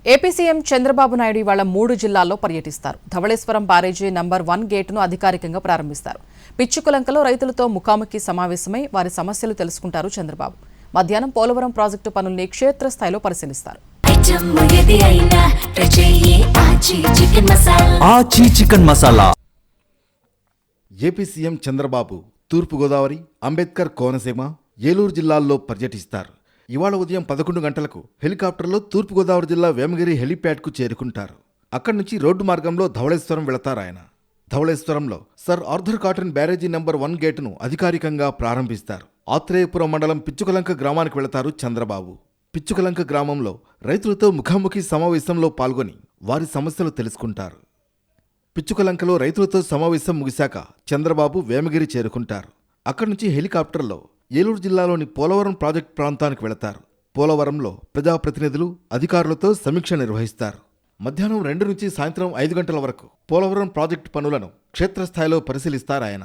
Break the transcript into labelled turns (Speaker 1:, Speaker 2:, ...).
Speaker 1: AP CM Chandrababu Naidu ఇవాళ 3 జిల్లాల్లో పర్యటిస్తారు. ధవళేశ్వరం బ్యారేజీ నంబర్ 1 గేటును అధికారికంగా ప్రారంభిస్తారు. పిచ్చుకులంకలో రైతులతో ముఖాముఖి సమావేశమై వారి సమస్యలు తెలుసుకుంటారు చంద్రబాబు. మధ్యాహ్నం పోలవరం ప్రాజెక్టు పనుల్ని క్షేత్రస్థాయిలో పరిశీలిస్తారు.
Speaker 2: ఏపీ సీఎం చంద్రబాబు తూర్పుగోదావరి, అంబేద్కర్ కోనసీమ, ఏలూరు జిల్లాల్లో పర్యటిస్తారు. ఇవాళ ఉదయం 11 గంటలకు హెలికాప్టర్లో తూర్పుగోదావరి జిల్లా వేమగిరి హెలీప్యాడ్కు చేరుకుంటారు. అక్కడి నుంచి రోడ్డు మార్గంలో ధవళేశ్వరం వెళతారు ఆయన. ధవళేశ్వరంలో sir Arthur Cotton barrage number 1 గేటును అధికారికంగా ప్రారంభిస్తారు. ఆత్రేయపురం మండలం పిచ్చుకలంక గ్రామానికి వెళతారు చంద్రబాబు. పిచ్చుకలంక గ్రామంలో రైతులతో ముఖాముఖి సమావేశంలో పాల్గొని వారి సమస్యలు తెలుసుకుంటారు. పిచ్చుకలంకలో రైతులతో సమావేశం ముగిశాక చంద్రబాబు వేమగిరి చేరుకుంటారు. అక్కడి నుంచి హెలికాప్టర్లో ఏలూరు జిల్లాలోని పోలవరం ప్రాజెక్టు ప్రాంతానికి వెళతారు. పోలవరంలో ప్రజాప్రతినిధులు, అధికారులతో సమీక్ష నిర్వహిస్తారు. మధ్యాహ్నం 2 నుంచి సాయంత్రం 5 గంటల వరకు పోలవరం ప్రాజెక్టు పనులను క్షేత్రస్థాయిలో పరిశీలిస్తారు ఆయన.